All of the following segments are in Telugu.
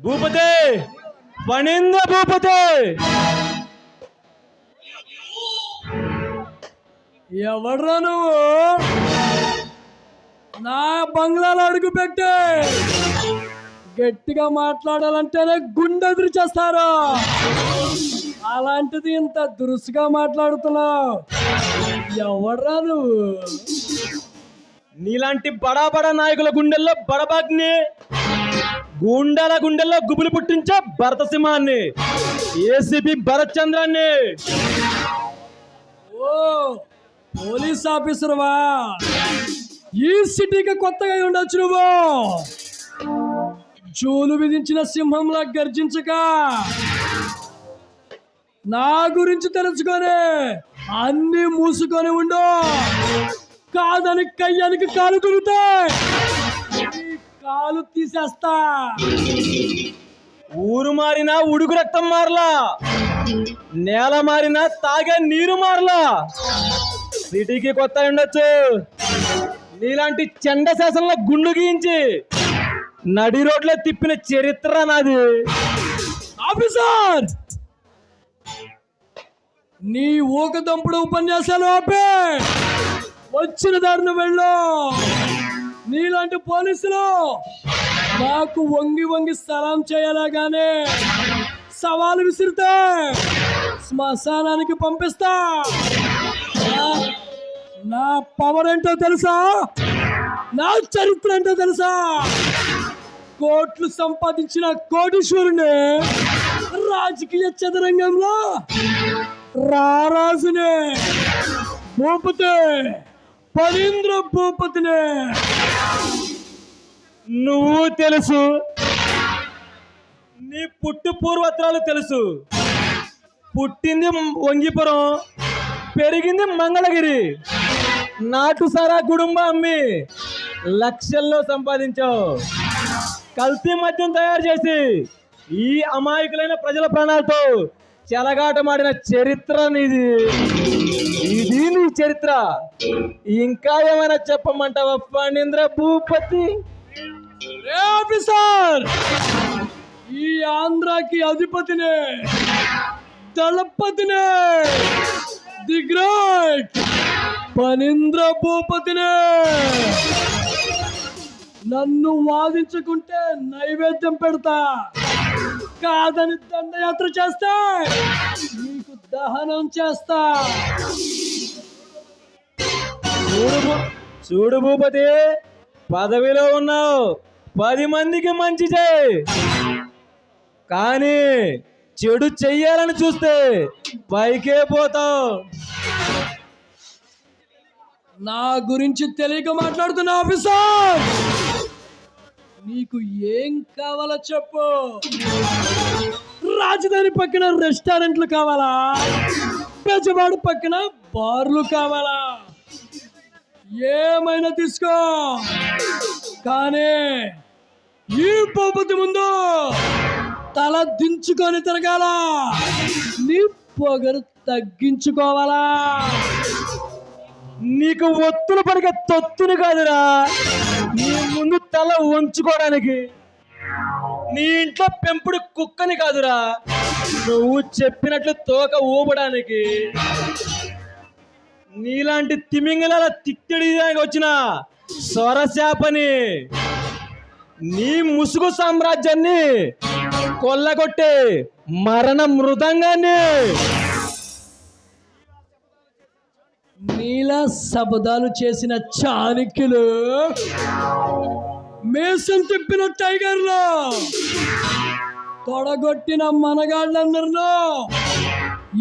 భూపతే, ఫణీంద్ర భూపతే. ఎవడ్రా నువ్వు? నా బంగ్లాలో అడుగు పెట్టే. గట్టిగా మాట్లాడాలంటేనే గుండె ఎదురు చేస్తారు. అలాంటిది ఇంత దురుసుగా మాట్లాడుతున్నావు. ఎవడ్రా నువ్వు? నీలాంటి బడా బడా నాయకుల గుండెల్లో బడబాగ్ని, గుండెల గుండెల్లో గుబులు పుట్టించే భరత సింహాన్ని, ఏసీపీ భరత్ చంద్రాన్ని. ఓ పోలీస్ ఆఫీసర్వా? ఈ సిటీకి కొత్తగా ఉండొచ్చు నువ్వు. జూలు విధించిన సింహంలా గర్జించక నా గురించి తెలుసుకొని అన్ని మూసుకొని ఉండు. కాదని కయ్యానికి కాలు తులుతాయి. కాలు తీసేస్తా. ఊరు మారినా ఉడుకు రక్తం మారలా, నేల మారినా తాగే నీరు మారలా. సిటీకి కొత్త ఉండొచ్చు, నీలాంటి చెండ శాసనంలో గుండు గీయించి నడి రోడ్లో తిప్పిన చరిత్ర నాది. ఆఫీసర్, నీ ఊకదంపుడు ఉపన్యాసాలు ఆపే వచ్చిన దారిని వెళ్ళు. నీలాంటి పోలీసులు నాకు వంగి వంగి సలాం చేయాలా గానీ సవాలు విసిరితే శ్మశానానికి పంపిస్తా. నా పవర్ ఏంటో తెలుసా? నా చరిత్ర ఏంటో తెలుసా? కోట్లు సంపాదించిన కోటీశ్వరుని, రాజకీయ చదరంగంలో రారాజునే, భూపతి, ఫణీంద్ర భూపతినే. నువ్వు తెలుసు, నీ పుట్టు పూర్వత్రాలు తెలుసు. పుట్టింది వంగిపురం, పెరిగింది మంగళగిరి. నాటు సారా కుటుంబం అమ్మి లక్షల్లో సంపాదించావు. కల్తీ మద్యం తయారు చేసి ఈ అమాయకులైన ప్రజల ప్రాణాలతో చెలగాటమాడిన చరిత్ర నీది. ఇది నీ చరిత్ర. ఇంకా ఏమైనా చెప్పమంటావా ఫణీంద్ర భూపతి? ఆఫీసర్, ఈ ఆంధ్రాకి అధిపతినే, దళపతినే, ది గ్రేట్ ఫణీంద్ర భూపతినే. నన్ను వాదించుకుంటే నైవేద్యం పెడతా. కాదని దండయాత్ర చేస్తే నీకు దహనం చేస్తా. చూడు భూపతి, పదవిలో ఉన్నావు, 10 మందికి మంచి చేయి. కానీ చెడు చెయ్యాలని చూస్తే పైకే పోతావు. నా గురించి తెలియక మాట్లాడుతున్నా ఆఫీసర్. నీకు ఏం కావాలో చెప్పు. రాజధాని పక్కన రెస్టారెంట్లు కావాలా? బెజవాడ పక్కన బార్లు కావాలా? ఏమైనా తీసుకో. కానీ ఈ భూపతి ముందు తల దించుకొని తిరగాల. నీ పొగరు తగ్గించుకోవాలా? నీకు ఒత్తులు పడిక తొత్తుని కాదురా, నీ ముందు తల వంచుకోవడానికి. నీ ఇంట్లో పెంపుడు కుక్కని కాదురా, నువ్వు చెప్పినట్లు తోక ఊపడానికి. నీలాంటి తిమింగల తిట్టడి వచ్చిన స్వరశాపని, నీ ముసుగు సామ్రాజ్యాన్ని కొల్లగొట్టే మరణ మృదంగాన్ని. నీలా శబదాలు చేసిన చాణక్యులు, మేసం తిప్పిన టైగర్లు, తొడగొట్టిన మనగాళ్ళందరిలో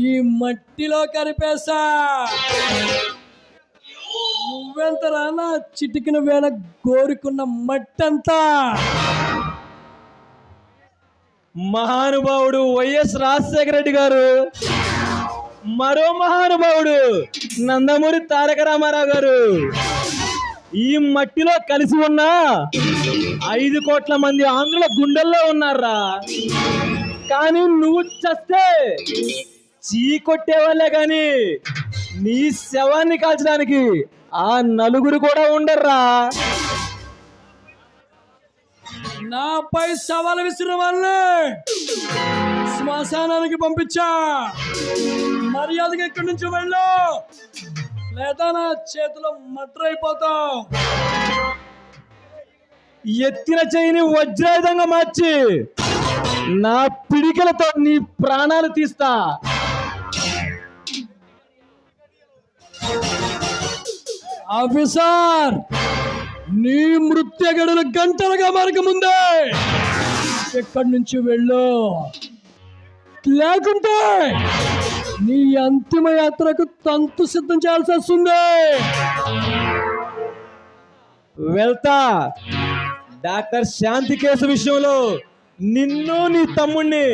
ఈ మట్టిలో కరిపేశా. నువ్వెంతరా నా చిటికిన వేళ కోరుకున్న మట్టంతా. మహానుభావుడు వైఎస్ రాజశేఖర రెడ్డి గారు, మరో మహానుభావుడు నందమూరి తారక రామారావు గారు ఈ మట్టిలో కలిసి ఉన్న 5 కోట్ల మంది ఆంధ్రుల గుండెల్లో ఉన్నారా. కానీ నువ్వు చస్తే చీకొట్టేవాళ్ళే కానీ నీ శవాన్ని కాల్చడానికి ఆ నలుగురు కూడా ఉండర్రా. నాపై సవాలు విసిరిన వాళ్ళని శ్మశానానికి పంపించా. మర్యాదగా ఇక్కడి నుంచి వెళ్ళు, లేదా నా చేతిలో మర్డర్ అయిపోతావు. ఎత్తిన చెయ్యిని వజ్రాయుధంగా మార్చి నా పిడికలతో నీ ప్రాణాలు తీస్తా. ఆఫీసర్, నీ మృత్యు గడులు గంటలుగా మరక ముందే ఇక్కడి నుంచి వెళ్ళు, లేకుంటే నీ అంతిమ యాత్రకు తంతు సిద్ధం చేయాల్సి వస్తుంది. వెళ్తా. డాక్టర్ శాంతి కేసు విషయంలో నిన్ను నీ తమ్ముణ్ణి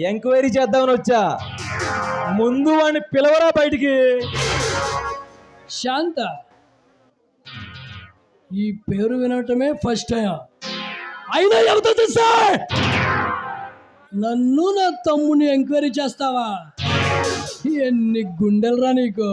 ఎంక్వైరీ చేద్దామని వచ్చా. ముందు వాడిని పిలవరా బయటికి. శాంత, ఈ పేరు వినటమే ఫస్ట్ టైం. అయినా ఎవరితో తెలుసా? నన్ను నా తమ్ముని ఎంక్వైరీ చేస్తావా? ఎన్ని గుండెలరా నీకు?